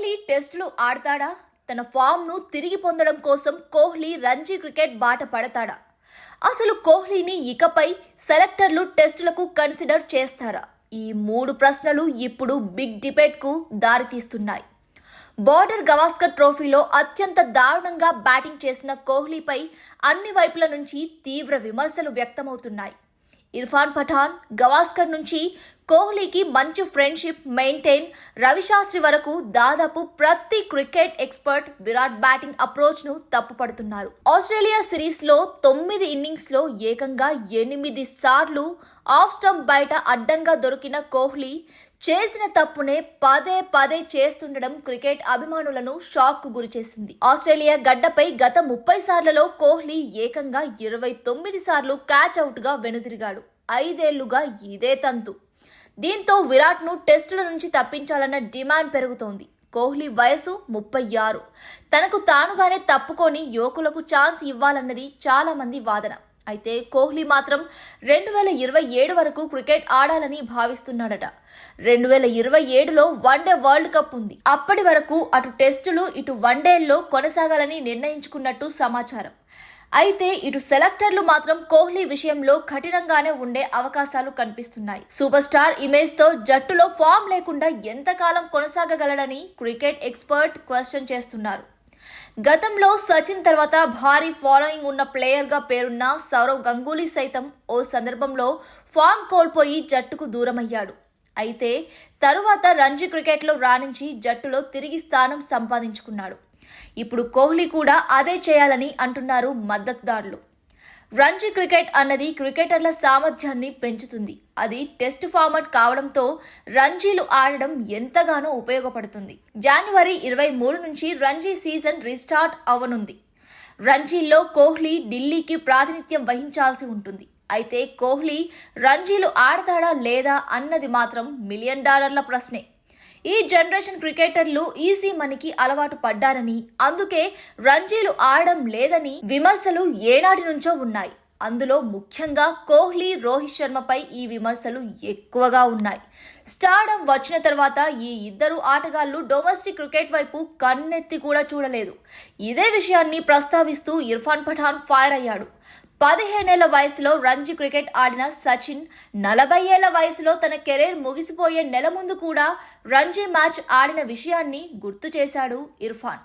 కోహ్లీ టెస్టులు ఆడతాడా? తన ఫామ్ను తిరిగి పొందడం కోసం కోహ్లీ రంజీ క్రికెట్ బాట పడతాడా? అసలు కోహ్లీని ఇకపై సెలెక్టర్లు టెస్టులకు కన్సిడర్ చేస్తారా? ఈ మూడు ప్రశ్నలు ఇప్పుడు బిగ్ డిబేట్కు దారితీస్తున్నాయి. బోర్డర్ గవాస్కర్ ట్రోఫీలో అత్యంత దారుణంగా బ్యాటింగ్ చేసిన కోహ్లీపై అన్ని వైపుల నుంచి తీవ్ర విమర్శలు వ్యక్తమవుతున్నాయి. ఇర్ఫాన్ పఠాన్, గవాస్కర్ నుంచి కోహ్లీకి మంచి ఫ్రెండ్షిప్ మెయింటైన్, రవిశాస్త్రి వరకు దాదాపు ప్రతి cricket expert Virat batting approach ను తప్పుపడుతున్నారు. ఆస్ట్రేలియా సిరీస్ లో 9 ఇన్నింగ్స్ లో ఏకంగా 8 సార్లు ఆఫ్ స్టంప్ బయట అడ్డంగా దొరికిన కోహ్లీ చేసిన తప్పునే పదే చేస్తుండడం క్రికెట్ అభిమానులను షాక్ కు గురిచేసింది. ఆస్ట్రేలియా గడ్డపై గత 30 సార్లలో కోహ్లీ ఏకంగా 29 సార్లు క్యాచ్ అవుట్ గా వెనుదిరిగాడు. 5 ఏళ్లుగా ఇదే తంతు. దీంతో విరాట్ ను టెస్టుల నుంచి తప్పించాలన్న డిమాండ్ పెరుగుతోంది. కోహ్లీ వయసు 36. తనకు తానుగానే తప్పుకొని యువకులకు ఛాన్స్ ఇవ్వాలన్నది చాలా మంది వాదన. అయితే కోహ్లీ మాత్రం 2027 వరకు క్రికెట్ ఆడాలని భావిస్తున్నాడట. 2027లో వన్డే వరల్డ్ కప్ ఉంది. అప్పటి వరకు అటు టెస్టులు ఇటు వన్డేల్లో కొనసాగాలని నిర్ణయించుకున్నట్టు సమాచారం. అయితే ఇటు సెలెక్టర్లు మాత్రం కోహ్లీ విషయంలో కఠినంగానే ఉండే అవకాశాలు కనిపిస్తున్నాయి. సూపర్ స్టార్ ఇమేజ్ తో జట్టులో ఫామ్ లేకుండా ఎంతకాలం కొనసాగగలడని క్రికెట్ ఎక్స్పర్ట్ క్వశ్చన్ చేస్తున్నారు. గతంలో సచిన్ తర్వాత భారీ ఫాలోయింగ్ ఉన్న ప్లేయర్ గా పేరున్న సౌరవ్ గంగూలీ సైతం ఓ సందర్భంలో ఫామ్ కోల్పోయి జట్టుకు దూరమయ్యాడు. అయితే తరువాత రంజీ క్రికెట్లో రాణించి జట్టులో తిరిగి స్థానం సంపాదించుకున్నాడు. ఇప్పుడు కోహ్లీ కూడా అదే చేయాలని అంటున్నారు మద్దతుదారులు. రంజీ క్రికెట్ అన్నది క్రికెటర్ల సామర్థ్యాన్ని పెంచుతుంది. అది టెస్ట్ ఫార్మాట్ కావడంతో రంజీలు ఆడడం ఎంతగానో ఉపయోగపడుతుంది. జనవరి 23 నుంచి రంజీ సీజన్ రీస్టార్ట్ అవ్వనుంది. రంజీల్లో కోహ్లీ ఢిల్లీకి ప్రాతినిధ్యం వహించాల్సి ఉంటుంది. అయితే కోహ్లీ రంజీలు ఆడతాడా లేదా అన్నది మాత్రం $1 మిలియన్ ప్రశ్నే. ఈ జనరేషన్ క్రికెటర్లు ఈజీ మనీకి అలవాటు పడ్డారని, అందుకే రంజీలు ఆడడం లేదని విమర్శలు ఏనాటి నుంచో ఉన్నాయి. అందులో ముఖ్యంగా కోహ్లీ, రోహిత్ శర్మపై ఈ విమర్శలు ఎక్కువగా ఉన్నాయి. స్టార్డమ్ వచ్చిన తర్వాత ఈ ఇద్దరు ఆటగాళ్లు డొమెస్టిక్ క్రికెట్ వైపు కన్నెత్తి కూడా చూడలేదు. ఇదే విషయాన్ని ప్రస్తావిస్తూ ఇర్ఫాన్ పఠాన్ ఫైర్ అయ్యాడు. 15 ఏళ్ల వయసులో రంజీ క్రికెట్ ఆడిన సచిన్ 40 ఏళ్ల వయసులో తన కెరీర్ ముగిసిపోయే నెల ముందు కూడా రంజీ మ్యాచ్ ఆడిన విషయాన్ని గుర్తు చేశాడు ఇర్ఫాన్.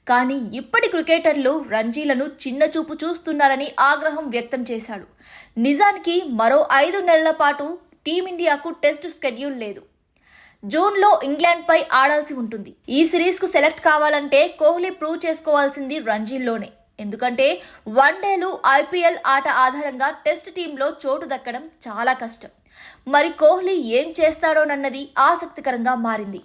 కానీ ఇప్పటి క్రికెటర్లు రంజీలను చిన్న చూపు చూస్తున్నారని ఆగ్రహం వ్యక్తం చేశాడు. నిజానికి మరో 5 నెలల పాటు టీమిండియాకు టెస్ట్ స్కెడ్యూల్ లేదు. జూన్లో ఇంగ్లాండ్పై ఆడాల్సి ఉంటుంది. ఈ సిరీస్కు సెలెక్ట్ కావాలంటే కోహ్లీ ప్రూవ్ చేసుకోవాల్సింది రంజీల్లోనే. ఎందుకంటే వన్డేలు, IPL ఆట ఆధారంగా టెస్ట్ టీంలో చోటు దక్కడం చాలా కష్టం. మరి కోహ్లీ ఏం చేస్తాడోనన్నది ఆసక్తికరంగా మారింది.